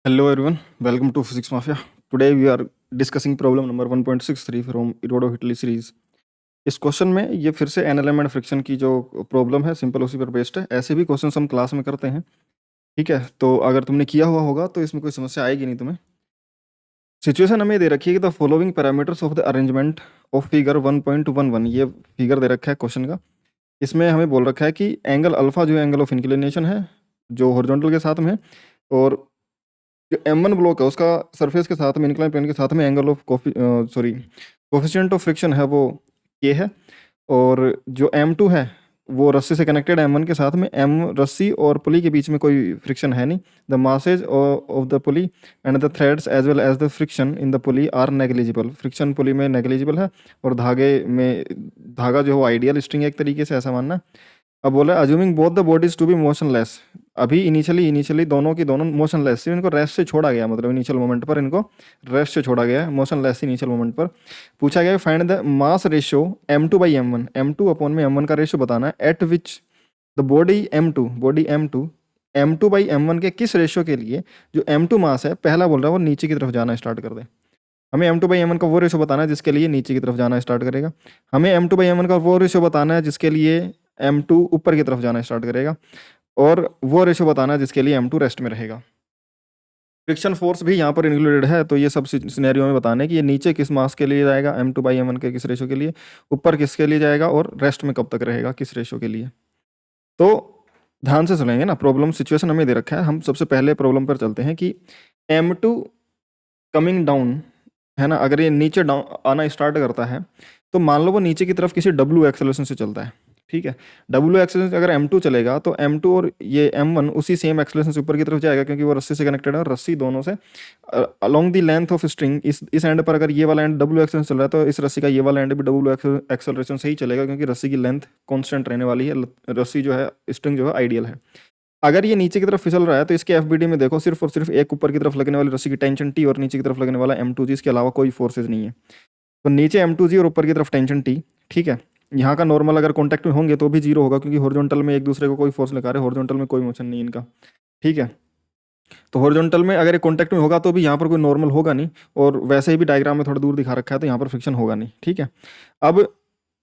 Hello everyone, welcome to Physics Mafia. Today we are discussing problem number 1.63 from Irido-Whitley series. इस question में ये फिर से an element friction की जो प्रॉब्लम है सिंपल उसी पर बेस्ड है। ऐसे भी क्वेश्चन हम क्लास में करते हैं, ठीक है। तो अगर तुमने किया हुआ होगा तो इसमें कोई समस्या आएगी नहीं तुम्हें। सिचुएशन हमें दे रखी है कि the following parameters of the arrangement of figure 1.11, ये फिगर दे रखा है क्वेश्चन का। इसमें हमें बोल रखा है कि एंगल अल्फा जो एंगल ऑफ इंक्लिनेशन है जो हॉरिजॉन्टल के साथ में है, और जो M1 ब्लॉक है उसका सरफेस के साथ में इंक्लाइन प्लेन के साथ में angle of coefficient of friction है वो K है। और जो M2 है वो रस्सी से कनेक्टेड M1 के साथ में, M रस्सी और पुली के बीच में कोई फ्रिक्शन है नहीं। The masses of the pulley and the threads as well as the friction in the pulley are negligible. Friction pulley में नेग्लिजिबल है और धागा जो है आइडियल स्ट्रिंग एक तरीके से, ऐसा मानना। अब बोला assuming both the bodies to be motionless. अभी इनिशियली दोनों की दोनों मोशनलेस थी, इनको रेस्ट से छोड़ा गया, मतलब इनिशियल मोमेंट पर इनको रेस्ट से छोड़ा गया है, मोशनलेस थी इनिशियल मोमेंट पर। पूछा गया find the mass ratio M2/M1, M2 upon में M1 का रेशियो बताना है, eight which the body M2 M2/M1 के किस रेशियो के लिए जो M2 मास है पहला बोल रहा है वो नीचे की तरफ जाना स्टार्ट कर दे। हमें M2/M1 का वो रेशियो बताना है जिसके लिए नीचे की तरफ जाना स्टार्ट करेगा। हमें M2/M1 का वो रेशियो बताना है जिसके लिए M2 ऊपर की तरफ जाना स्टार्ट करेगा, और वो रेशियो बताना है जिसके लिए M2 रेस्ट में रहेगा। फ्रिक्शन फोर्स भी यहाँ पर इंक्लूडेड है, तो ये सब सिनेरियो में बताना है कि ये नीचे किस मास के लिए जाएगा M2/M1 के किस रेशियो के लिए, ऊपर किसके लिए जाएगा, और रेस्ट में कब तक रहेगा किस रेशियो के लिए। तो ध्यान से सुनेंगे ना, प्रॉब्लम सिचुएशन हमें दे रखा है। हम सबसे पहले प्रॉब्लम पर चलते हैं कि M2 कमिंग डाउन है ना, अगर ये नीचे डाउन आना स्टार्ट करता है तो मान लो वो नीचे की तरफ किसी W एक्सेलरेशन से चलता है, ठीक है। W एक्सेलरेशन से अगर M2 चलेगा तो M2 और ये M1 उसी सेम एक्सेलरेशन से ऊपर की तरफ जाएगा, क्योंकि वो रस्सी से कनेक्टेड है, और रस्सी दोनों से along the length of string इस एंड पर अगर ये वाला एंड W एक्सेलरेशन चल रहा है तो इस रस्सी का ये वाला एंड भी W एक्सेलरेशन से ही चलेगा, क्योंकि रस्सी की लेंथ कॉन्स्टेंट रहने वाली है, रस्सी जो है स्ट्रिंग जो है आइडियल है। अगर ये नीचे की तरफ फिसल रहा है तो इसके एफबीडी में देखो सिर्फ और सिर्फ एक ऊपर की तरफ लगने वाली रस्सी की टेंशन T और नीचे की तरफ लगने वाला M2G, इसके अलावा कोई फोर्सेज नहीं है। तो नीचे M2G और ऊपर की तरफ टेंशन T, ठीक है। यहाँ का नॉर्मल अगर कॉन्टैक्ट में होंगे तो भी जीरो होगा, क्योंकि हॉरिजॉन्टल में एक दूसरे को कोई फोर्स लगा रहे हैं, हॉरिजॉन्टल में कोई मोशन नहीं इनका, ठीक है। तो हॉरिजॉन्टल में अगर ये कॉन्टैक्ट में होगा तो भी यहाँ पर कोई नॉर्मल होगा नहीं, और वैसे ही भी डायग्राम में थोड़ा दूर दिखा रखा है तो यहाँ पर फ्रिक्शन होगा नहीं, ठीक है। अब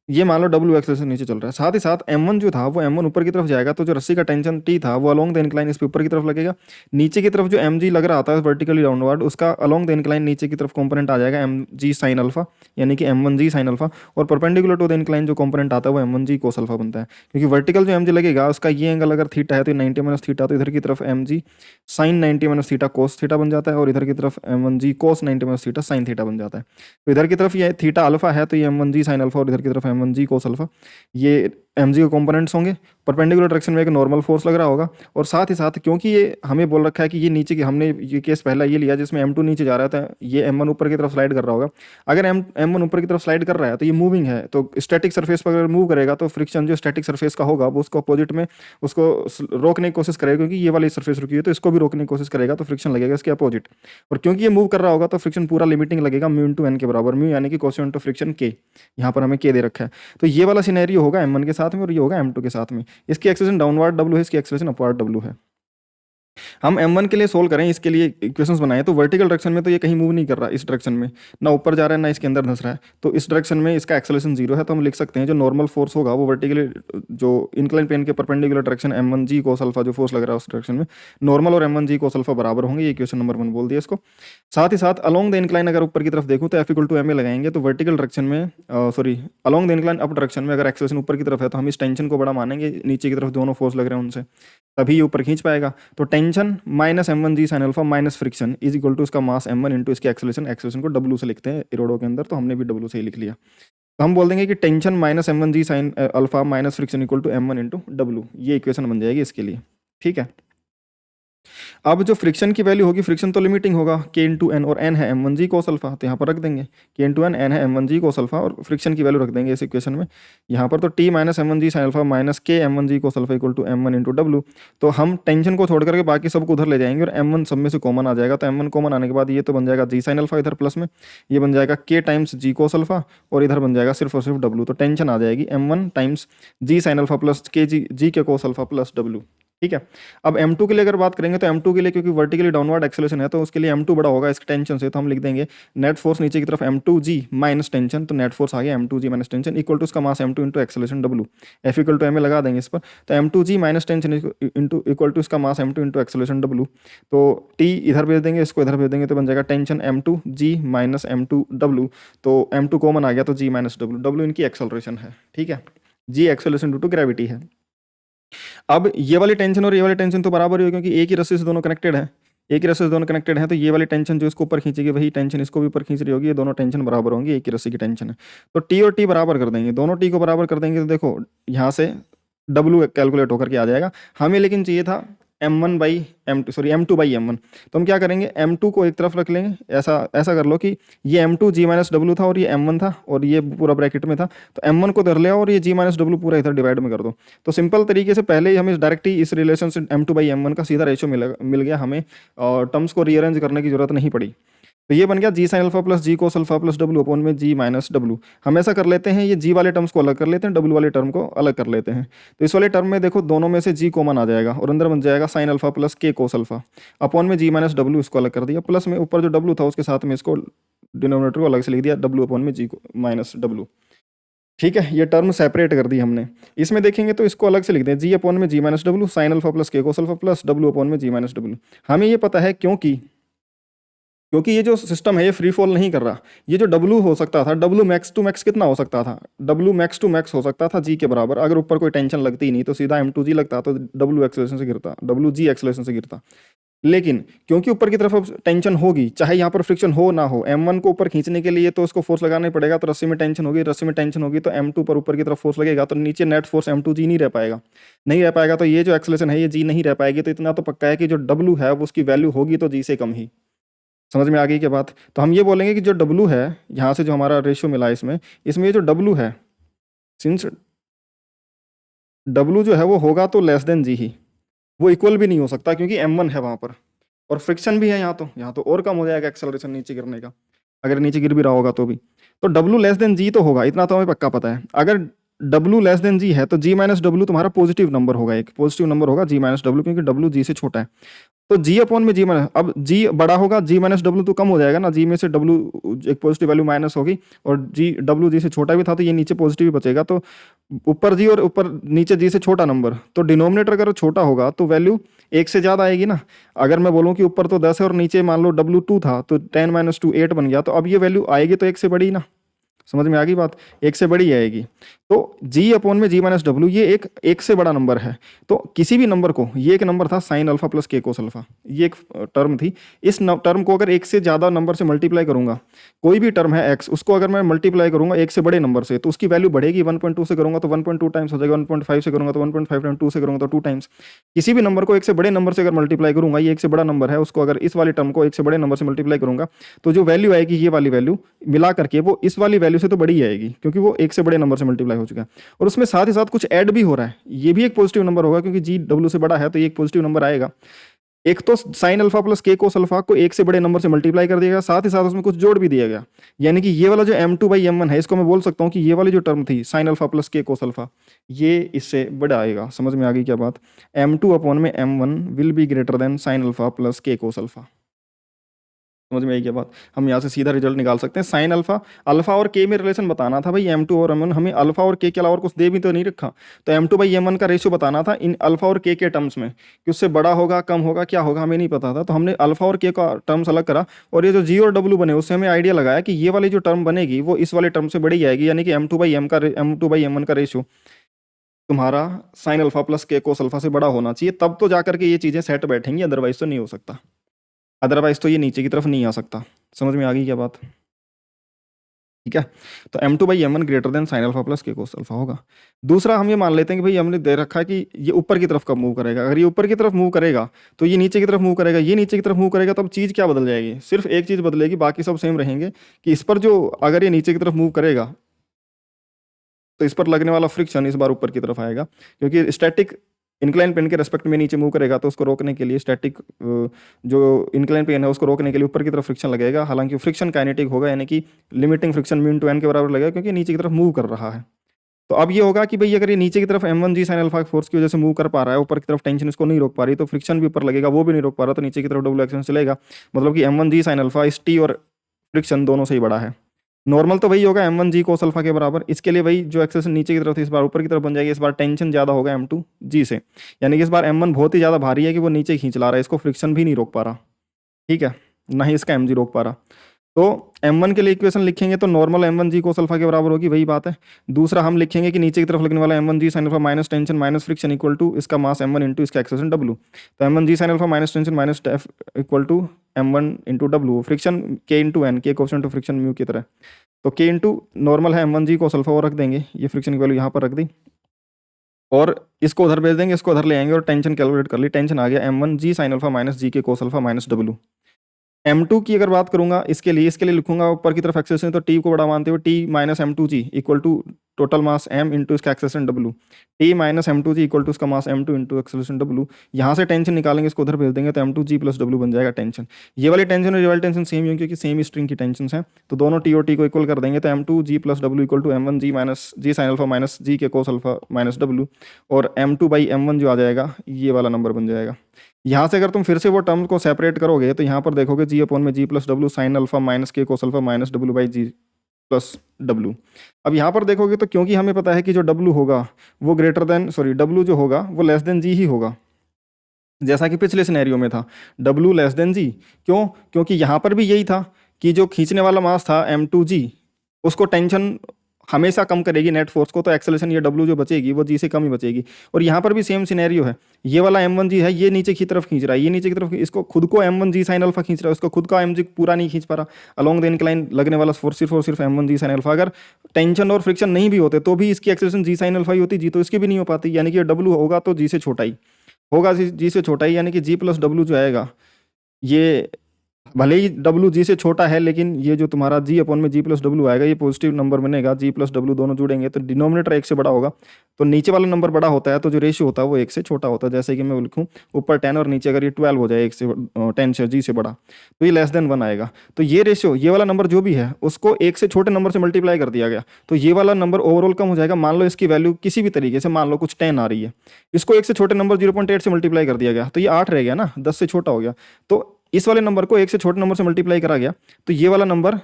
ये मान लो W एक्सेलरेशन नीचे चल रहा है, साथ ही साथ M1 जो था वो M1 ऊपर की तरफ जाएगा, तो जो रस्सी का टेंशन T था वो अलोंग द इंक्लाइन इस पे ऊपर की तरफ लगेगा। नीचे की तरफ जो MG लग रहा था वर्टिकली डाउनवर्ड, उसका अलोंग द इंक्लाइन नीचे की तरफ कंपोनेंट आ जाएगा MG साइन अल्फा, यानी कि M1G साइन अल्फा, और परपेंडिकुलर टू द इंक्लाइन जो कंपोनेंट आता है वो M1G कोस अल्फा बनता है, क्योंकि वर्टिकल जो MG लगेगा उसका ये एंगल अगर थीटा है तो 90 माइनस थीटा, तो इधर की तरफ MG sine 90 minus theta cos theta बन जाता है, और इधर की तरफ M1G cos 90 minus theta sine theta बन जाता है। तो इधर की तरफ ये थीटा अल्फा है तो ये M1G साइन अल्फा, और इधर की तरफ M1G कोस अल्फा, ये mg के कंपोनेंट्स होंगे। परपेंडिकुलर डायरेक्शन में एक नॉर्मल फोर्स लग रहा होगा, और साथ ही साथ क्योंकि ये हमें बोल रखा है कि ये नीचे की, हमने ये केस पहला ये लिया जिसमें M2 नीचे जा रहा था, ये M1 ऊपर की तरफ स्लाइड कर रहा होगा। अगर M1 ऊपर की तरफ स्लाइड कर रहा है तो ये मूविंग है, तो स्टैटिक सरफेस पर अगर मूव करेगा तो फ्रिक्शन जो स्टैटिक सरफेस का होगा वो उसको अपोजिट में उसको रोकने की कोशिश करेगा, क्योंकि ये वाली सरफेस रुकी है तो इसको भी रोकने की कोशिश करेगा, तो फ्रिक्शन लगेगा इसके अपोजिट। और क्योंकि ये मूव कर रहा होगा तो फ्रिक्शन पूरा लिमिटिंग लगेगा μ/n के बराबर, म्यू यानी कि कोएफिशिएंट ऑफ फ्रिक्शन K, यहाँ पर हमें K दे रखा है। तो ये वाला सिनेरियो होगा M1 के साथ में, और ये होगा M2 के साथ में। इसकी एक्सेलरेशन डाउनवर्ड W है, इसकी एक्सेलरेशन अपवर्ड W है। हम M1 के लिए सोल्व करें, इसके लिए इक्वेशंस बनाए, तो वर्टिकल डायरेक्शन में तो ये कहीं मूव नहीं कर रहा, इस डायरेक्शन में ना ऊपर जा रहा है ना इसके अंदर धंस रहा है, तो इस डायरेक्शन में इसका एक्सेलरेशन जीरो है। तो हम लिख सकते हैं जो नॉर्मल फोर्स होगा वो वर्टिकली जो इंक्लाइन प्लेन के perpendicular direction M1G cos alpha जो फोर्स लग रहा है उस डायरेक्शन में, नॉर्मल और M1G कोस अल्फा बराबर होंगे। ये इक्वेशन नंबर 1 बोल दिया इसको। साथ ही साथ अलोंग द इंक्लाइन अगर ऊपर की तरफ देखूँ तो F=ma लगाएंगे, तो वर्टिकल डायरेक्शन में along the incline up direction में अगर एक्सेलरेशन ऊपर की तरफ है तो हम इस टेंशन को बड़ा मानेंगे, नीचे की तरफ दोनों फोर्स लग रहे हैं उनसे, तभी ये ऊपर खींच पाएगा। तो tension minus M1G sine alpha minus friction is equal to इसका मास M1 इंटू इसकी एक्सेलरेशन को W से लिखते हैं इरोडो के अंदर, तो हमने भी W से ही लिख लिया। तो हम बोल देंगे कि tension minus M1G sine alpha minus friction equal to M1 into W, ये इक्वेशन बन जाएगी इसके लिए, ठीक है। अब जो फ्रिक्शन की वैल्यू होगी, फ्रिक्शन तो लिमिटिंग होगा K इंटू एन, और n है M1G कोस अल्फा, तो यहाँ पर रख देंगे K इंटू एन, n है M1G कोस अल्फा, और फ्रिक्शन की वैल्यू रख देंगे इस इक्वेशन में यहाँ पर। तो T minus M1G sine alpha minus K M1G cos alpha equal to M1 into W। तो हम टेंशन को छोड़ करके बाकी सबको उधर ले जाएंगे, और M1 सब में से कॉमन आ जाएगा, तो M1 कॉमन आने के बाद ये तो बन जाएगा G साइन अल्फा, इधर प्लस में ये बन जाएगा K टाइम्स G कोस अल्फा, और इधर बन जाएगा सिर्फ और सिर्फ W। तो टेंशन आ जाएगी M1 times G sign alpha plus K G के कोस अल्फा प्लस W, ठीक है। अब m2 के लिए अगर बात करेंगे तो m2 के लिए क्योंकि वर्टिकली डाउनवर्ड एक्सेलरेशन है तो उसके लिए m2 बड़ा होगा इसके टेंशन से, तो हम लिख देंगे नेट फोर्स नीचे की तरफ m2g माइनस टेंशन, तो नेट फोर्स आ गया m2g minus tension equal to उसका mass m2 into acceleration w, F equal to ma लगा देंगे इस पर, तो m2g minus tension into equal to इसका mass m2 into acceleration w, तो t इधर भेज देंगे, इसको इधर भेज देंगे तो बन जाएगा टेंशन m2g माइनस m2w, तो m2 कॉमन आ गया तो g माइनस w, w इनकी एक्सेलरेशन है, ठीक है, g acceleration due to gravity है। अब ये वाली टेंशन और ये वाली टेंशन तो बराबर ही हो क्योंकि एक ही रस्सी से दोनों कनेक्टेड है, एक ही रस्सी से दोनों कनेक्टेड है, तो ये वाली टेंशन जो इसको ऊपर खींचेगी वही टेंशन इसको भी ऊपर खींच रही होगी, ये दोनों टेंशन बराबर होंगी, एक ही रस्सी की टेंशन है, तो टी और टी बराबर कर देंगे, दोनों टी को बराबर कर देंगे तो देखो यहाँ से डब्ल्यू कैलकुलेट होकर के आ जाएगा, हमें लेकिन चाहिए था m1 by m2 sorry m2 by m1, तो हम क्या करेंगे m2 को एक तरफ रख लेंगे, ऐसा ऐसा कर लो कि ये m2 g माइनस डब्ल्यू था और ये m1 था और ये पूरा ब्रैकेट में था, तो m1 को धर लिया और ये g माइनस डब्ल्यू पूरा इधर डिवाइड में कर दो, तो सिंपल तरीके से पहले ही हमें डायरेक्ट ही इस रिलेशन से m2 बाई m1 का सीधा रेशियो मिल गया हमें, और टर्म्स को रीअरेंज करने की जरूरत नहीं पड़ी, तो ये बन गया G sine alpha plus G cos alpha plus W upon में जी माइनस डब्ल्यू। हम ऐसा कर लेते हैं, ये जी वाले टर्म्स को अलग कर लेते हैं, डब्ल्यू वाले टर्म को अलग कर लेते हैं, तो इस वाले टर्म में देखो दोनों में से जी कॉमन आ जाएगा और अंदर बन जाएगा sign alpha plus K cos alpha upon में जी माइनस डब्ल्यू, इसको अलग कर दिया, प्लस में ऊपर जो डब्ल्यू था उसके साथ में इसको डिनोमिनेटर को अलग से लिख दिया डब्ल्यू अपॉन में जी माइनस डब्ल्यू, ठीक है, ये टर्म सेपरेट कर दी हमने। इसमें देखेंगे तो इसको अलग से लिख दें जी अपॉन में G minus W sine alpha plus K cos alpha plus W upon में जी माइनस डब्ल्यू। हमें ये पता है क्योंकि ये जो सिस्टम है ये फ्री फॉल नहीं कर रहा, ये जो W हो सकता था, W मैक्स टू मैक्स कितना हो सकता था, W मैक्स टू मैक्स हो सकता था G के बराबर, अगर ऊपर कोई टेंशन लगती ही नहीं तो सीधा M2G लगता, तो W एक्सेलरेशन से गिरता, WG एक्सेलरेशन से गिरता, लेकिन क्योंकि ऊपर की तरफ अब टेंशन होगी चाहे यहाँ पर फ्रिक्शन हो ना हो, m1 को ऊपर खींचने के लिए तो उसको फोर्स लगाना ही पड़ेगा, तो रस्सी में टेंशन होगी, रस्सी में टेंशन होगी तो m2 पर ऊपर की तरफ फोर्स लगेगा, तो नीचे नेट फोर्स m2g नहीं रह पाएगा, नहीं रह पाएगा, तो ये जो एक्सेलरेशन है ये g नहीं रह पाएगी, तो इतना तो पक्का है कि जो w है वो उसकी वैल्यू होगी तो g से कम ही। समझ में आ गई क्या बात? तो हम ये बोलेंगे कि जो W है यहाँ से जो हमारा रेशियो मिला है इसमें ये जो W है, सिंस W जो है वो होगा तो लेस देन G ही, वो इक्वल भी नहीं हो सकता क्योंकि m1 है वहाँ पर और फ्रिक्शन भी है यहाँ तो और कम हो जाएगा एक्सेलरेशन नीचे गिरने का, अगर नीचे गिर भी रहा होगा तो भी, तो W लेस देन G तो होगा, इतना तो हमें पक्का पता है। अगर W लेस देन G है तो G माइनस डब्ल्यू तुम्हारा पॉजिटिव नंबर होगा, एक पॉजिटिव नंबर होगा G माइनस डब्ल्यू, क्योंकि W G से छोटा है, तो G अपॉन में G माइनस, अब G बड़ा होगा G माइनस डब्ल्यू तो कम हो जाएगा ना, G में से W एक पॉजिटिव वैल्यू माइनस होगी और W G से छोटा भी था तो ये नीचे पॉजिटिव ही बचेगा, तो ऊपर G और ऊपर नीचे G से छोटा नंबर, तो डिनोमिनेटर अगर छोटा होगा तो वैल्यू एक से ज़्यादा आएगी ना। अगर मैं बोलूँ कि ऊपर तो 10 है और नीचे मान लो W2 था तो 10 माइनस 2 8 बन गया, तो अब ये वैल्यू आएगी तो एक से बड़ी ना, समझ में आ गई बात, एक से बड़ी आएगी, तो G अपॉन में G माइनस डब्ल्यू ये एक से बड़ा नंबर है, तो किसी भी नंबर को, ये एक नंबर था sign alpha plus K cos alpha, ये एक टर्म थी, इस टर्म को अगर एक से ज़्यादा नंबर से मल्टीप्लाई करूंगा, कोई भी टर्म है x उसको अगर मैं मल्टीप्लाई करूंगा एक से बड़े नंबर से तो उसकी वैल्यू बढ़ेगी, 1.2 से करूंगा तो 1.2 टाइम्स हो जाएगा, 1.5 से करूंगा तो 1.5 टाइम 2 से करूंगा तो 2 टाइम्स। किसी भी नंबर को एक से बड़े नंबर से अगर मल्टीप्लाई करूंगा, ये एक से बड़ा नंबर है, उसको अगर इस वाले टर्म को एक से बड़े नंबर से मल्टीप्लाई करूंगा तो जो वैल्यू आएगी ये वाली वैल्यू मिला करके वो इस वाली वैल्यू से तो बड़ी आएगी क्योंकि वो एक से बड़े नंबर से मल्टीप्लाई हो चुका है, और उसमें साथ ही साथ कुछ ऐड भी हो रहा है, ये भी एक पॉजिटिव नंबर होगा क्योंकि G W से बड़ा है तो ये एक पॉजिटिव नंबर आएगा। एक तो sine alpha plus K cos alpha को एक से बड़े नंबर से मल्टीप्लाई कर दिया गया, साथ ही साथ उसमें कुछ जोड़ भी दिया गया, यानी कि ये वाला जो m2 बाई m1 है इसको मैं बोल सकता हूँ कि ये वाली जो टर्म थी sign alpha plus K cos alpha ये इससे बड़ा आएगा। समझ में आ गई क्या बात? m2 अपॉन में m1 will be greater than sine alpha plus K cos alpha. समझ में आई क्या बात? हम यहाँ से सीधा रिजल्ट निकाल सकते हैं। साइन अल्फा, अल्फा और के में रिलेशन बताना था भाई, m2 और m1 हमें अल्फा और के अलावा और कुछ दे भी तो नहीं रखा, तो m2 बाई m1 का रेशियो बताना था इन अल्फा और के टर्म्स में कि उससे बड़ा होगा कम होगा क्या होगा हमें नहीं पता था, तो हमने अल्फा और के का टर्म्स अलग करा और ये जो जी और डब्ल्यू बने उससे हमें आइडिया लगाया कि ये वाली जो टर्म बनेगी वो इस वाले टर्म से बड़ी आएगी, यानी कि m2 बाई m1 का रेशियो तुम्हारा sign alpha plus K cos alpha से बड़ा होना चाहिए, तब तो जाकर के ये चीज़ें सेट बैठेंगी, अदरवाइज तो नहीं हो सकता, अदरवाइज तो ये नीचे की तरफ नहीं आ सकता। समझ में आ गई क्या बात? ठीक है, तो m2 by m1 greater than sine alpha plus K cos alpha होगा। दूसरा हम ये मान लेते हैं कि भाई हमने दे रखा है कि ये ऊपर की तरफ कब मूव करेगा, अगर ये ऊपर की तरफ मूव करेगा तो ये नीचे की तरफ मूव करेगा, ये नीचे की तरफ मूव करेगा, तब चीज़ क्या बदल जाएगी? सिर्फ एक चीज़ बदलेगी, बाकी सब सेम रहेंगे कि इस पर जो अगर ये नीचे की तरफ मूव करेगा तो इस पर लगने वाला फ्रिक्शन इस बार ऊपर की तरफ आएगा, क्योंकि स्टैटिक इंक्लाइन पेन के रेस्पेक्ट में नीचे मूव करेगा तो उसको रोकने के लिए स्टैटिक जो इंक्लाइन पेन है उसको रोकने के लिए ऊपर की तरफ फ्रिक्शन लगेगा, हालांकि फ्रिक्शन काइनेटिक होगा, यानी कि लिमिटिंग फ्रिक्शन म्यू × n के बराबर लगेगा क्योंकि नीचे की तरफ मूव कर रहा है। तो अब ये होगा कि भाई अगर ये नीचे की तरफ m1g sin अल्फा फोर्स की वजह से मूव कर पा रहा है, ऊपर की तरफ टेंशन इसको नहीं रोक पा रही, तो फ्रिक्शन भी ऊपर लगेगा, वो भी नहीं रोक पा रहा, तो नीचे की तरफ डब्ल्यू एक्शन चलेगा। मतलब कि m1g sin अल्फा इस टी और फ्रिक्शन दोनों से ही बड़ा है। नॉर्मल तो वही होगा m1g cos अल्फा के बराबर। इसके लिए वही जो एक्सेस नीचे की तरफ थी इस बार ऊपर की तरफ बन जाएगी, इस बार टेंशन ज़्यादा होगा m2g से, यानी कि इस बार m1 बहुत ही ज़्यादा भारी है कि वो नीचे खींच ला रहा है, इसको फ्रिक्शन भी नहीं रोक पा रहा, ठीक है, ना ही इसका mg रोक पा रहा। तो m1 के लिए इक्वेशन लिखेंगे तो नॉर्मल m1g cos अल्फा के बराबर होगी, वही बात है। दूसरा हम लिखेंगे कि नीचे की तरफ लगने वाला m1g sin alpha minus tension minus friction equal to इसका मास m1 इंटू इसका एक्सेलेरेशन w। तो m1g sin alpha minus tension minus f equal to m1 into w, friction k into n, k coefficient of friction mu की तरह। तो k into normal है m1g cos alpha, वो रख देंगे, ये फ्रिक्शन की वैल्यू यहाँ पर रख दी, और इसको उधर भेज देंगे, इसको उधर ले आएंगे और टेंशन कैलकुलेट कर ली। टेंशन आ गया m1g sin alpha minus G के cos alpha minus w। m2 की अगर बात करूंगा इसके लिए लिखूंगा ऊपर की तरफ एक्सेलेरेशन, तो t को बड़ा मानते हुए t minus m2g equal to total mass m into इसका acceleration w, t minus m2g equal to इसका mass m2 into acceleration w। यहाँ से टेंशन निकालेंगे, इसको उधर भेज देंगे, तो m2g प्लस w बन जाएगा टेंशन। ये वाली टेंशन और ये वाली टेंशन सेम ही, क्योंकि सेम स्ट्रिंग की टेंशन है, तो दोनों t और t को इक्वल कर देंगे, तो m2g plus w equal to m1g minus G sine alpha minus G K cos alpha minus w, और m2 बाई m1 जो आ जाएगा ये वाला नंबर बन जाएगा। यहाँ से अगर तुम फिर से वो टर्म को सेपरेट करोगे तो यहाँ पर देखोगे जी अपॉन में G plus W sine alpha minus K cos alpha minus W by G plus W. अब यहाँ पर देखोगे तो क्योंकि हमें पता है कि जो डब्ल्यू होगा वो ग्रेटर देन डब्ल्यू जो होगा वो लेस देन जी ही होगा, जैसा कि पिछले सिनेरियो में था डब्ल्यू लेस देन जी। क्यों? क्योंकि यहाँ पर भी यही था कि जो खींचने वाला मास था m2g उसको टेंशन हमेशा कम करेगी नेट फोर्स को, तो एक्सेलेरेशन ये W जो बचेगी वो G से कम ही बचेगी। और यहाँ पर भी सेम सिनेरियो है, ये वाला m1g है, ये नीचे की तरफ खींच रहा है, ये नीचे की तरफ, इसको खुद को m1g साइन अल्फा खींच रहा है, उसको खुद का mg पूरा नहीं खींच पा रहा। अलोंग द इंक्लाइन लगने वाला फोर्स सिर्फ m1g साइन अल्फा। अगर टेंशन और फ्रिक्शन नहीं भी होते तो भी इसकी एक्सेलेरेशन जी साइन अल्फा ही होती, जी तो इसकी भी नहीं हो पाती, यानी कि W होगा तो जी से छोटा ही होगा, जी से छोटा ही, यानी कि जी प्लस डब्ल्यू जो आएगा ये भले ही डब्ल्यू जी से छोटा है, लेकिन ये जो तुम्हारा जी अपॉन में जी प्लस डब्ल्यू आएगा ये पॉजिटिव नंबर बनेगा, जी प्लस डब्ल्यू दोनों जुड़ेंगे तो डिनोमिनेटर एक से बड़ा होगा, तो नीचे वाला नंबर बड़ा होता है तो जो रेशियो होता है वो एक से छोटा होता है। जैसे कि मैं लिखूँ ऊपर 10 और नीचे अगर ये 12 हो जाए, एक से 10 से जी से बड़ा, तो ये लेस देन 1 आएगा। तो ये रेशियो ये वाला नंबर जो भी है उसको एक से छोटे नंबर से मल्टीप्लाई कर दिया गया, तो ये वाला नंबर ओवरऑल कम हो जाएगा। मान लो इसकी वैल्यू किसी भी तरीके से, मान लो कुछ 10 आ रही है, इसको एक से छोटे नंबर 0.8 से मल्टीप्लाई कर दिया गया, तो ये 8 रह गया ना, 10 से छोटा हो गया। तो इस वाले नंबर को एक से छोटे नंबर से मल्टीप्लाई करा गया, तो ये वाला नंबर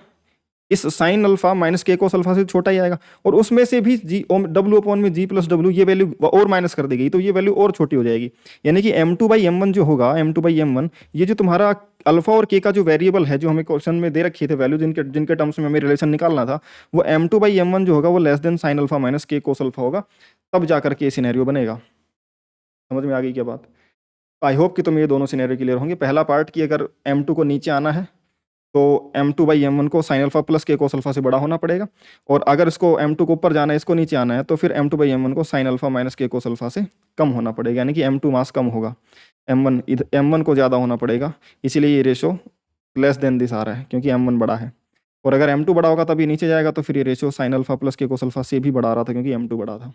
इस sign alpha minus K cos alpha से छोटा ही आएगा, और उसमें से भी जी डब्ल्यू अपॉन में जी प्लस डब्ल्यू ये वैल्यू और माइनस कर दी गई, तो ये वैल्यू और छोटी हो जाएगी। यानी कि m2 बाई m1 जो होगा, m2 बाई m1 ये जो तुम्हारा अल्फा और के का जो वेरिएबल है जो हमें क्वेश्चन में दे रखे थे वैल्यू, जिनके टर्म्स में हमें रिलेशन निकालना था, वो m2 बाई m1 जो होगा वो less than sine alpha minus K cos alpha होगा, तब जाकर के सिनेरियो बनेगा। समझ में आ गई क्या बात? आई होप कि तुम्हें ये दोनों सिनेरियो क्लियर होंगे। पहला पार्ट कि अगर m2 को नीचे आना है तो m2 बाई m1 को sign alpha plus K cos alpha से बड़ा होना पड़ेगा, और अगर इसको m2 को ऊपर जाना है, इसको नीचे आना है, तो फिर m2 बाई m1 को sign alpha minus K cos alpha से कम होना पड़ेगा, यानी कि m2 मास कम होगा, m1 को ज़्यादा होना पड़ेगा, इसीलिए ये रेशो लेस देन दिस आ रहा है क्योंकि m1 बड़ा है। और अगर m2 बड़ा होगा तभी नीचे जाएगा, तो फिर ये ratio sign alpha plus K cos alpha से भी बड़ा आ रहा था क्योंकि m2 बड़ा था।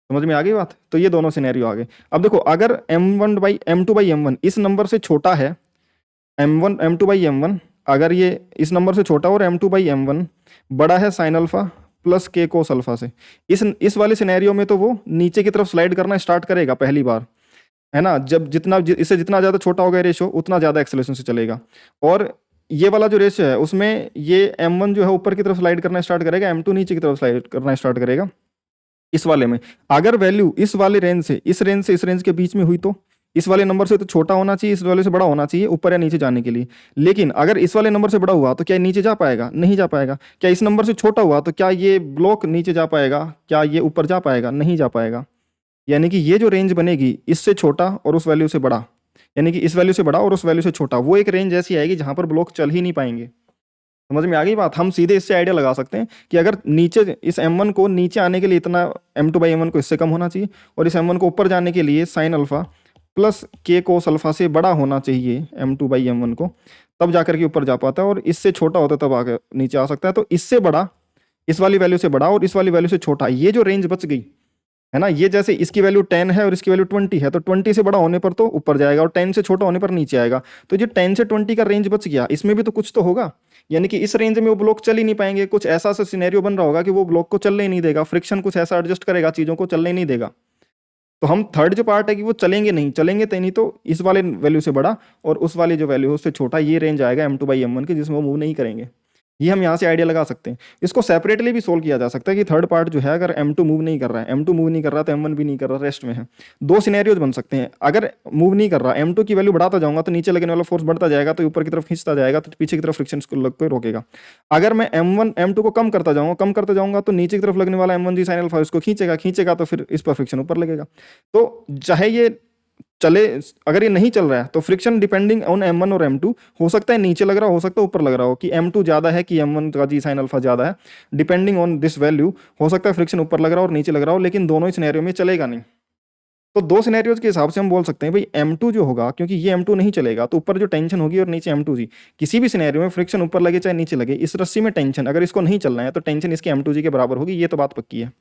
समझ में आ गई बात? तो ये दोनों सिनेरियो आ गए। अब देखो अगर m2 बाई m1 इस नंबर से छोटा है, m2 बाई m1 अगर ये इस नंबर से छोटा और m2 बाई m1 बड़ा है sign alpha plus K cos alpha से, इस वाले सिनेरियो में तो वो नीचे की तरफ स्लाइड करना स्टार्ट करेगा पहली बार, है ना। जब इससे जितना ज़्यादा छोटा होगा रेशो उतना ज़्यादा एक्सेलेरेशन से चलेगा, और ये वाला जो रेशो है उसमें ये m1 जो है ऊपर की तरफ स्लाइड करना स्टार्ट करेगा, m2 नीचे की तरफ स्लाइड करना स्टार्ट करेगा। इस वाले में अगर वैल्यू इस वाले रेंज से इस रेंज के बीच में हुई तो इस वाले नंबर से तो छोटा होना चाहिए, इस वाले से बड़ा होना चाहिए ऊपर या नीचे जाने के लिए। लेकिन अगर इस वाले नंबर से बड़ा हुआ तो क्या नीचे जा पाएगा? नहीं जा पाएगा। क्या इस नंबर से छोटा हुआ तो क्या ये ब्लॉक नीचे जा पाएगा? क्या ये ऊपर जा पाएगा? नहीं जा पाएगा। यानी कि ये जो रेंज बनेगी इससे छोटा और उस वैल्यू से बड़ा, यानी कि इस वैल्यू से बड़ा और उस वैल्यू से छोटा, वो एक रेंज ऐसी आएगी जहां पर ब्लॉक चल ही नहीं पाएंगे। समझ में आ गई बात? हम सीधे इससे आइडिया लगा सकते हैं कि अगर नीचे इस m1 को नीचे आने के लिए इतना m2 बाई m1 को इससे कम होना चाहिए, और इस m1 को ऊपर जाने के लिए sign alpha plus K cos alpha से बड़ा होना चाहिए m2 बाई m1 को, तब जाकर के ऊपर जा पाता है, और इससे छोटा होता है तब आगे नीचे आ सकता है। तो इससे बड़ा, इस वाली वैल्यू से बड़ा और इस वाली वैल्यू से छोटा, ये जो रेंज बच गई है ना। ये जैसे इसकी वैल्यू 10 है और इसकी वैल्यू 20 है, तो 20 से बड़ा होने पर तो ऊपर जाएगा और 10 से छोटा होने पर नीचे आएगा। तो जो 10 से 20 का रेंज बच गया, इसमें भी तो कुछ तो होगा, यानी कि इस रेंज में वो ब्लॉक चल ही नहीं पाएंगे। कुछ ऐसा सा सिनेरियो बन रहा होगा कि वो ब्लॉक को चलने ही नहीं देगा, फ्रिक्शन कुछ ऐसा एडजस्ट करेगा, चीज़ों को चलने ही नहीं देगा। तो हम थर्ड जो पार्ट है कि वो चलेंगे नहीं, चलेंगे तो नहीं, तो इस वाले वैल्यू से बड़ा और उस वाली जो वैल्यू है उससे छोटा, ये रेंज आएगा M2/M1 की, जिसमें वो मूव नहीं करेंगे। ये हम यहाँ से आइडिया लगा सकते हैं। इसको सेपरेटली भी सोल्व किया जा सकता है कि थर्ड पार्ट जो है, अगर M2 मूव नहीं कर रहा है, M2 मूव नहीं कर रहा तो M1 भी नहीं कर रहा, रेस्ट में है। दो सिनेरियोज बन सकते हैं। अगर मूव नहीं कर रहा, M2 की वैल्यू बढ़ाता जाऊंगा तो नीचे लगने वाला फोर्स बढ़ता जाएगा, तो ऊपर की तरफ खींचता जाएगा, तो पीछे की तरफ फ्रिक्शन को रोकेगा। अगर मैं M2 को कम करता जाऊंगा तो नीचे की तरफ लगने वाला M1G sin अल्फा उसको खींचेगा, तो फिर इस पर फ्रिक्शन ऊपर लगेगा। तो चाहे ये चले, अगर ये नहीं चल रहा है तो फ्रिक्शन डिपेंडिंग ऑन M1 और M2 हो सकता है नीचे लग रहा हो सकता है ऊपर लग रहा हो, कि M2 ज्यादा है कि M1 का G sin अल्फा ज्यादा है, डिपेंडिंग ऑन दिस वैल्यू हो सकता है फ्रिक्शन ऊपर लग रहा हो और नीचे लग रहा हो, लेकिन दोनों ही सिनेरियो में चलेगा नहीं। तो दो सिनेरियोज के हिसाब से हम बोल सकते हैं भाई M2 जो होगा, क्योंकि ये M2 नहीं चलेगा तो ऊपर जो टेंशन होगी और नीचे M2G, किसी भी सिनेरियो में फ्रिक्शन ऊपर लगे चाहे नीचे लगे, इस रस्सी में टेंशन अगर इसको नहीं चलना है तो टेंशन इसके M2G के बराबर होगी, ये तो बात पक्की है।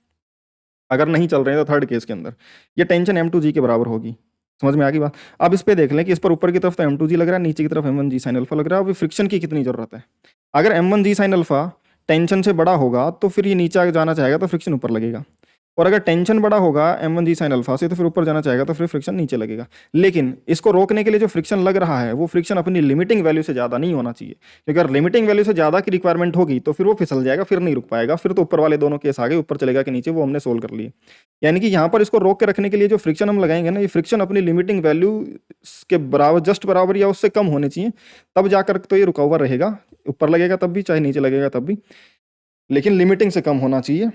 अगर नहीं चल रहे हैं तो थर्ड केस के अंदर ये टेंशन M2G के बराबर होगी। समझ में आ गई बात। अब इस पे देख लें कि इस पर ऊपर की तरफ तो M2G लग रहा है, नीचे की तरफ M1G sin अल्फा लग रहा है। अभी फ्रिक्शन की कितनी जरूरत है? अगर M1G sin अल्फा टेंशन से बड़ा होगा तो फिर ये नीचे आगे जाना चाहेगा तो फ्रिक्शन ऊपर लगेगा, और अगर टेंशन बड़ा होगा M1G sin अल्फा से तो फिर ऊपर जाना चाहेगा तो फिर फ्रिक्शन नीचे लगेगा। लेकिन इसको रोकने के लिए जो फ्रिक्शन लग रहा है वो फ्रिक्शन अपनी लिमिटिंग वैल्यू से ज़्यादा नहीं होना चाहिए, क्योंकि अगर लिमिटिंग वैल्यू से ज़्यादा की रिक्वायरमेंट होगी तो फिर वो फिसल जाएगा, फिर नहीं रुक पाएगा, फिर तो ऊपर वाले दोनों केस आ गए, ऊपर चलेगा कि नीचे, वो हमने सोल्व कर लिए। यानी कि यहाँ पर इसको रोक के रखने के लिए जो फ्रिक्शन हम लगाएंगे ना, ये फ्रिक्शन अपनी लिमिटिंग वैल्यू के बराबर, जस्ट बराबर या उससे कम होने चाहिए, तब जाकर तो ये रुका हुआ रहेगा। ऊपर लगेगा तब भी, चाहे नीचे लगेगा तब भी, लेकिन लिमिटिंग से कम होना चाहिए।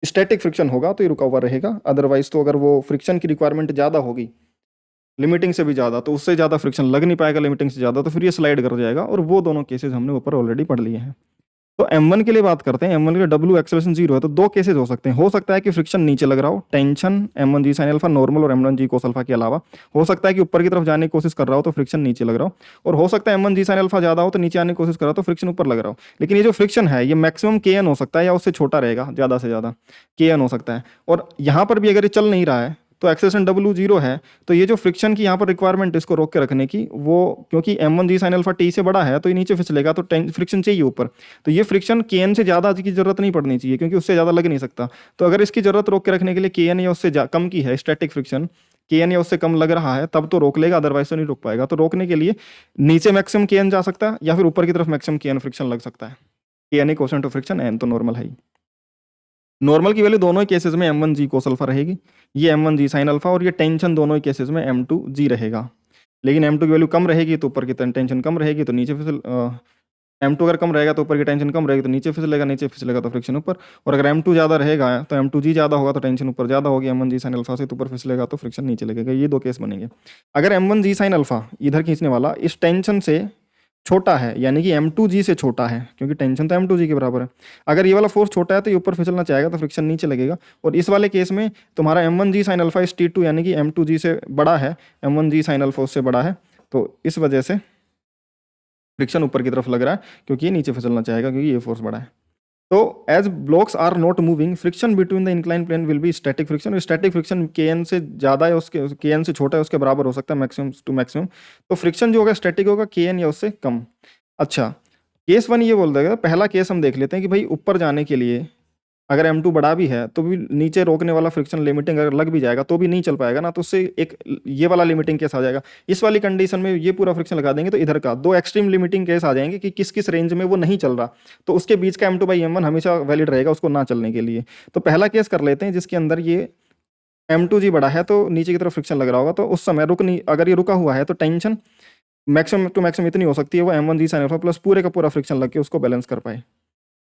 स्टैटिक फ्रिक्शन होगा तो ये रुका हुआ रहेगा, अदरवाइज तो अगर वो फ्रिक्शन की रिक्वायरमेंट ज़्यादा होगी, लिमिटिंग से भी ज़्यादा, तो उससे ज़्यादा फ्रिक्शन लग नहीं पाएगा, लिमिटिंग से ज़्यादा, तो फिर ये स्लाइड कर जाएगा। और वो दोनों केसेस हमने ऊपर ऑलरेडी पढ़ लिए हैं। तो M1 के लिए बात करते हैं। M1 के लिए W एक्सेलरेशन 0 है, तो दो केसेस हो सकते हैं। हो सकता है कि फ्रिक्शन नीचे लग रहा हो, tension M1G sin alpha normal और M1G cos अल्फा के अलावा। हो सकता है कि ऊपर की तरफ जाने की कोशिश कर रहा हो तो फ्रिक्शन नीचे लग रहा हो, और हो सकता है M1G sin अल्फा ज़्यादा हो तो नीचे आने की कोशिश कर रहा हो तो फ्रिक्शन ऊपर लग रहा हो। लेकिन ये जो फ्रिक्शन है ये मैक्सिमम Kn हो सकता है या उससे छोटा रहेगा, ज़्यादा से ज़्यादा Kn हो सकता है। और यहाँ पर भी अगर ये चल नहीं रहा है तो एक्सेलरेशन W 0 है, तो ये जो फ्रिक्शन की यहाँ पर रिक्वायरमेंट इसको रोक के रखने की, वो क्योंकि M1G sin अल्फा T से बड़ा है तो ये नीचे फिसलेगा, तो फ्रिक्शन चाहिए ऊपर। तो ये फ्रिक्शन Kn से ज़्यादा की जरूरत नहीं पड़नी चाहिए, क्योंकि उससे ज़्यादा लग नहीं सकता। तो अगर इसकी जरूरत रोक के रखने के लिए Kn या उससे कम की है, स्टैटिक फ्रिक्शन Kn या उससे कम लग रहा है, तब तो रोक लेगा, अदरवाइज तो नहीं रोक पाएगा। तो रोकने के लिए नीचे मैक्सिमम Kn जा सकता है या फिर ऊपर की तरफ मैक्सिमम Kn फ्रिक्शन लग सकता है। Kn quotient of friction, n तो नॉर्मल है ही। नॉर्मल की वैल्यू दोनों ही केसेस में M1G cos अल्फा रहेगी, ये M1G sin अल्फा, और ये टेंशन दोनों ही केसेस में M2G रहेगा। लेकिन M2 की वैल्यू कम रहेगी तो ऊपर की टेंशन कम रहेगी, तो नीचे फिसल M2 अगर कम रहेगा तो ऊपर की टेंशन कम रहेगी तो नीचे फिसलेगा, नीचे फिसलेगा तो फ्रिक्शन ऊपर। और अगर M2 ज़्यादा रहेगा तो M2G ज़्यादा होगा तो टेंशन ऊपर ज़्यादा होगी, M1G sin अल्फा से तो ऊपर फिसलेगा तो फ्रिक्शन नीचे लगेगा। ये दो केस बनेंगे। अगर M1G sin अल्फा इधर खींचने वाला इस टेंशन से छोटा है, यानी कि M2G से छोटा है, क्योंकि टेंशन तो M2G के बराबर है, अगर ये वाला फोर्स छोटा है तो ये ऊपर फिसलना चाहेगा तो फ्रिक्शन नीचे लगेगा। और इस वाले केस में तुम्हारा M1G sin अल्फा इस T2 यानी कि M2G से बड़ा है, M1G sin अल्फा उससे बड़ा है, तो इस वजह से फ्रिक्शन ऊपर की तरफ लग रहा है, क्योंकि ये नीचे फिसलना चाहेगा क्योंकि ये फोर्स बड़ा है। तो as blocks are not moving, friction between the incline plane will be static friction. और स्टैटिक फ्रिक्शन Kn से ज़्यादा है, उसके Kn से छोटा है, उसके बराबर हो सकता है मैक्सिमम टू मैक्सिमम। तो फ्रिक्शन जो होगा स्टैटिक होगा, Kn या उससे कम। अच्छा, केस 1 ये बोल देगा। पहला केस हम देख लेते हैं कि भाई ऊपर जाने के लिए अगर M2 बड़ा भी है तो भी नीचे रोकने वाला फ्रिक्शन लिमिटिंग अगर लग भी जाएगा तो भी नहीं चल पाएगा ना, तो उससे एक ये वाला लिमिटिंग केस आ जाएगा। इस वाली कंडीशन में ये पूरा फ्रिक्शन लगा देंगे तो इधर का दो एक्सट्रीम लिमिटिंग केस आ जाएंगे कि किस किस रेंज में वो नहीं चल रहा, तो उसके बीच का M2/M1 हमेशा वैलिड रहेगा उसको ना चलने के लिए। तो पहला केस कर लेते हैं जिसके अंदर ये M2G बड़ा है तो नीचे की तरफ फ्रिक्शन लग रहा होगा, तो उस समय रुक नहीं, अगर ये रुका हुआ है तो टेंशन मैक्सिमम टू मैक्सिमम इतनी हो सकती है वो M1G sin अल्फा प्लस पूरे का पूरा फ्रिक्शन लग के उसको बैलेंस कर पाए।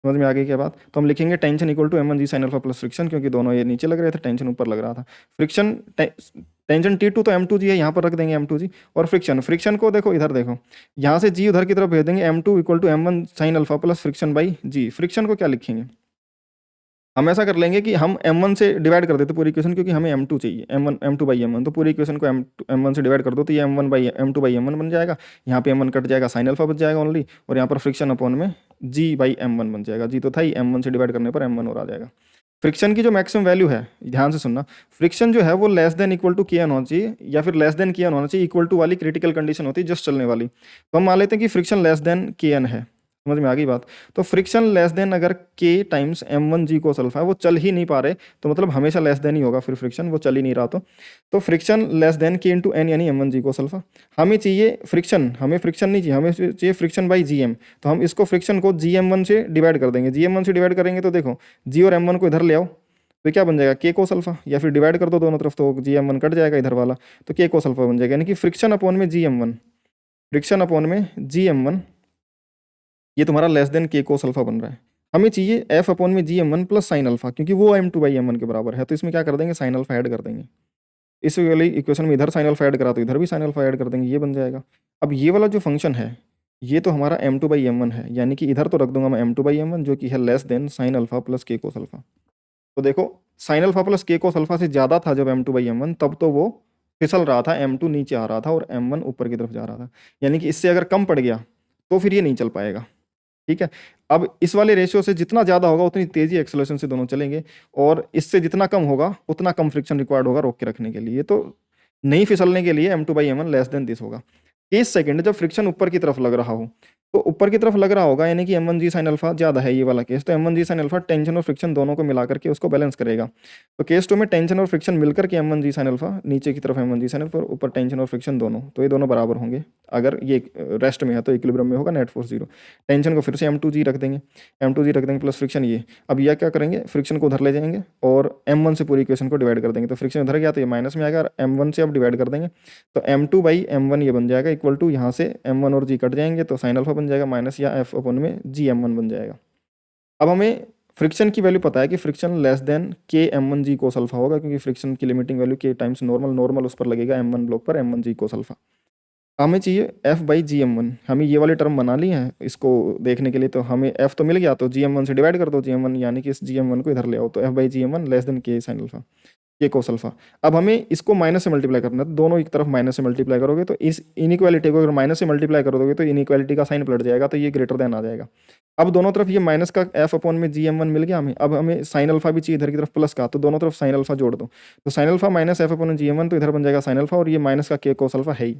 समझ में आ गई क्या बात? तो हम लिखेंगे tension equal to M1G sin alpha plus friction, क्योंकि दोनों ये नीचे लग रहे थे, टेंशन ऊपर लग रहा था। फ्रिक्शन टेंशन T2 तो M2G है, यहाँ पर रख देंगे M2G। और फ्रिक्शन को देखो, इधर देखो, यहाँ से G उधर की तरफ भेज देंगे, M2 equal to M1 sin alpha plus friction by G। फ्रिक्शन को क्या लिखेंगे? हम ऐसा कर लेंगे कि हम M1 से डिवाइड कर देते पूरी इक्वेशन, क्योंकि हमें M2 चाहिए, M2/M1, तो पूरी इक्वेशन को M1 से डिवाइड कर दो तो ये M2/M1 बन जाएगा। यहाँ पे M1 कट जाएगा, sin अल्फा बच जाएगा ओनली, और यहाँ पर फ्रिक्शन अपॉन में G/M1 बन जाएगा। G तो था ही, M1 से डिवाइड करने पर M1 और आ जाएगा। फ्रिक्शन की जो मैक्सिमम वैल्यू है, ध्यान से सुनना, फ्रिक्शन जो है वो लेस देन इक्वल टू के एन होना चाहिए, या फिर लेस देन के एन होना चाहिए, इक्वल टू वाली क्रिटिकल कंडीशन होती है जस्ट चलने वाली। तो हम मान लेते हैं कि फ्रिक्शन लेस देन के एन है, समझ में आ गई बात। तो फ्रिक्शन लेस देन अगर के times M one g cos alpha है, वो चल ही नहीं पा रहे, तो मतलब हमेशा लेस देन ही होगा फिर फ्रिक्शन, वो चल ही नहीं रहा। तो फ्रिक्शन लेस देन के इंटू एन यानी M one g cos alpha. हमें चाहिए फ्रिक्शन, हमें फ्रिक्शन नहीं चाहिए, हमें चाहिए फ्रिक्शन बाई जी एम। तो हम इसको फ्रिक्शन को जी एम वन से डिवाइड कर देंगे, जी एम वन से डिवाइड करेंगे तो देखो जी और एम वन को इधर ले आओ, तो क्या बन जाएगा के कोस अल्फा, या फिर डिवाइड कर दो दोनों तरफ तो जी एम वन कट जाएगा इधर वाला, तो के कोस अल्फा बन जाएगा, यानी कि फ्रिक्शन अपॉन में G M one, friction upon में जी एम वन, ये तुम्हारा लेस देन के कोस अल्फा बन रहा है। हमें चाहिए एफ अपॉन में G M one plus sine alpha, क्योंकि वो M two by M one के बराबर है, तो इसमें क्या कर देंगे साइन अल्फा ऐड कर देंगे। इस वाली इक्वेशन में इधर साइन अल्फा ऐड करा तो इधर भी साइन अल्फा ऐड कर देंगे, ये बन जाएगा। अब ये वाला जो फंक्शन है ये तो हमारा M two by M one है, यानी कि इधर तो रख दूंगा मैं M two by M one, जो कि है less than sine alpha plus K cos alpha. तो देखो sign alpha plus K cos alpha से ज़्यादा था जब M two by M one, तब तो वो फिसल रहा था, एम टू नीचे आ रहा था और एम वन ऊपर की तरफ जा रहा था, यानी कि इससे अगर कम पड़ गया तो फिर ये नहीं चल पाएगा। ठीक है, अब इस वाले रेशियो से जितना ज़्यादा होगा उतनी तेजी एक्सेलरेशन से दोनों चलेंगे, और इससे जितना कम होगा उतना कम फ्रिक्शन रिक्वायर्ड होगा रोक के रखने के लिए। तो नहीं फिसलने के लिए M two by M one less than this होगा। केस सेकंड, जब फ्रिक्शन ऊपर की तरफ लग रहा हो, तो ऊपर की तरफ लग रहा होगा यानी कि एम वन जी साइन अल्फा ज़्यादा है ये वाला केस, तो एम वन जी साइन अल्फा टेंशन और फ्रिक्शन दोनों को मिला करके उसको बैलेंस करेगा। तो केस टू में टेंशन और फ्रिक्शन मिलकर के एम वन जी साइन अल्फा, नीचे की तरफ एम वन जी साइन अल्फा, ऊपर टेंशन और फ्रिक्शन दोनों, तो ये दोनों बराबर होंगे। अगर ये रेस्ट में है तो इक्विलिब्रियम में होगा नेट फोर्स जीरो। टेंशन को फिर से एम टू जी रख देंगे, एम टू जी रख देंगे प्लस फ्रिक्शन ये। अब यह क्या करेंगे, फ्रिक्शन को उधर ले जाएंगे और एम वन से पूरी इक्वेशन को डिवाइड कर देंगे, तो फ्रिक्शन उधर गया तो ये माइनस में आएगा, और एम वन से अब डिवाइड कर देंगे तो M two by M one ये बन जाएगा इक्वल टू, यहाँ से एम वन और जी कट जाएंगे तो साइन अल्फा बन जाएगा माइनस, या एफ अपन में जी एम वन बन जाएगा। अब हमें फ्रिक्शन की वैल्यू पता है कि फ्रिक्शन लेस देन के M one g cos alpha होगा, क्योंकि फ्रिक्शन की लिमिटिंग वैल्यू के टाइम्स नॉर्मल, नॉर्मल उस पर लगेगा एम वन ब्लॉक पर M one g cos alpha. हमें चाहिए F by ji M one, हमें ये वाले टर्म बना ली है इसको देखने के लिए, तो हमें एफ तो मिल गया, तो जी एम वन से डिवाइड कर दो जी एम वन, यानी कि इस जी एम वन को इधर ले आओ, तो F by ji M one less than K sine alpha, K cos alpha. अब हमें इसको माइनस से मल्टीप्लाई करना है, तो दोनों एक तरफ माइनस से मल्टीप्लाई करोगे तो इस इनइक्वालिटी को अगर माइनस से मल्टीप्लाई कर दोगे तो इनइक्वालिटी का साइन पलट जाएगा, तो ये ग्रेटर देन आ जाएगा। अब दोनों तरफ ये माइनस का एफ अपॉन में जी एम वन मिल गया हमें, अब हमें साइन अल्फा भी चाहिए इधर की तरफ प्लस का, तो दोनों तरफ साइन अल्फा जोड़ दो, तो sine alpha minus F upon G M one, तो इधर बन जाएगा साइन अल्फा, और ये माइनस का के कोस अल्फा है ही।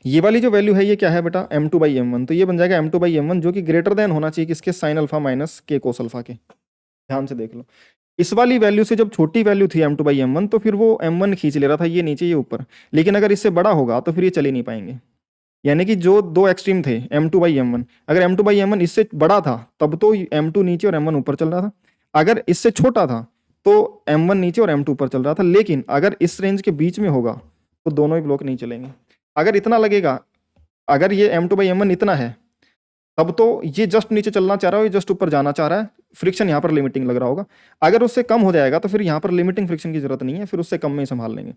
ये वाली जो वैल्यू है ये क्या है बेटा, M two by M one, तो ये बन जाएगा M two by M one, जो कि ग्रेटर देन होना चाहिए किसके, sign alpha minus K cos alpha के। ध्यान से देख लो, इस वाली वैल्यू से जब छोटी वैल्यू थी M two by M one, तो फिर वो एम वन खींच ले रहा था ये नीचे ये ऊपर, लेकिन अगर इससे बड़ा होगा तो फिर ये चल ही नहीं पाएंगे। यानी कि जो दो एक्सट्रीम थे M two by M one, अगर M two by M one इससे बड़ा था तब तो एम टू नीचे और एम वन ऊपर चल रहा था, अगर इससे छोटा था तो एम वन नीचे और एम टू ऊपर चल रहा था, लेकिन अगर इस रेंज के बीच में होगा तो दोनों ही ब्लॉक नहीं चलेंगे। अगर इतना लगेगा, अगर ये M two by M one इतना है, तब तो ये जस्ट नीचे चलना चाह रहा है, ये जस्ट ऊपर जाना चाह रहा है, फ्रिक्शन यहाँ पर लिमिटिंग लग रहा होगा। अगर उससे कम हो जाएगा तो फिर यहाँ पर लिमिटिंग फ्रिक्शन की जरूरत नहीं है, फिर उससे कम में ही संभाल लेंगे।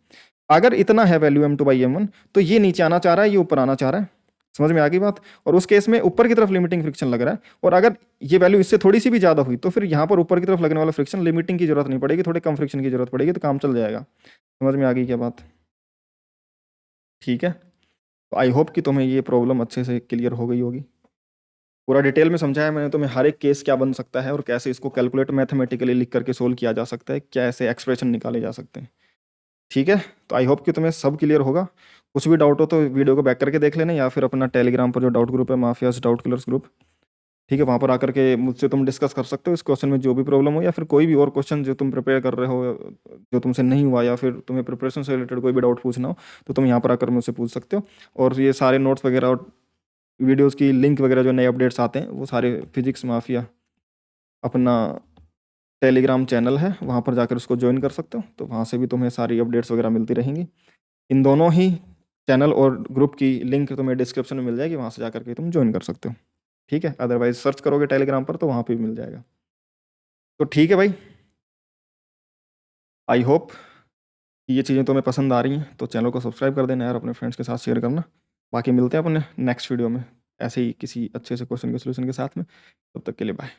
अगर इतना है value M two by M one, तो ये नीचे आना चाह रहा है, ये ऊपर आना चाह रहा है, समझ में आ गई बात। और उस केस में ऊपर की तरफ लिमिटिंग फ्रिक्शन लग रहा है, और अगर ये वैल्यू इससे थोड़ी सी भी ज़्यादा हुई तो फिर यहाँ पर ऊपर की तरफ लगने वाला फ्रिक्शन लिमिटिंग की जरूरत नहीं पड़ेगी, थोड़े कम फ्रिक्शन की जरूरत पड़ेगी, तो काम चल जाएगा। समझ में आ गई क्या बात, ठीक है। तो आई होप कि तुम्हें ये प्रॉब्लम अच्छे से क्लियर हो गई होगी। पूरा डिटेल में समझाया मैंने तुम्हें, हर एक केस क्या बन सकता है और कैसे इसको कैलकुलेट मैथमेटिकली लिख करके सोल्व किया जा सकता है, कैसे एक्सप्रेशन निकाले जा सकते हैं, ठीक है। तो आई होप कि तुम्हें सब क्लियर होगा। कुछ भी डाउट हो तो वीडियो को बैक करके देख लेना, या फिर अपना टेलीग्राम पर जो डाउट ग्रुप है माफियाज डाउट किलर्स ग्रुप, ठीक है, वहाँ पर आकर के मुझसे तुम डिस्कस कर सकते हो इस क्वेश्चन में जो भी प्रॉब्लम हो, या फिर कोई भी और क्वेश्चन जो तुम प्रिपेयर कर रहे हो जो तुमसे नहीं हुआ, या फिर तुम्हें प्रिपरेशन से रिलेटेड कोई भी डाउट पूछना हो तो तुम यहाँ पर आकर मुझसे पूछ सकते हो। और ये सारे नोट्स वगैरह और वीडियोस की लिंक वगैरह जो नए अपडेट्स आते हैं वो सारे फिजिक्स माफिया अपना टेलीग्राम चैनल है, वहाँ पर जाकर उसको ज्वाइन कर सकते हो, तो वहाँ से भी तुम्हें सारी अपडेट्स वगैरह मिलती रहेंगी। इन दोनों ही चैनल और ग्रुप की लिंक तुम्हें डिस्क्रिप्शन में मिल जाएगी, वहाँ से जाकर के तुम ज्वाइन कर सकते हो, ठीक है। अदरवाइज सर्च करोगे टेलीग्राम पर तो वहाँ पे भी मिल जाएगा। तो ठीक है भाई, आई होप ये चीज़ें तुम्हें पसंद आ रही हैं, तो चैनल को सब्सक्राइब कर देना यार, अपने फ्रेंड्स के साथ शेयर करना। बाकी मिलते हैं अपने नेक्स्ट वीडियो में ऐसे ही किसी अच्छे से क्वेश्चन के सोल्यूशन के साथ में, तब तक के लिए बाय।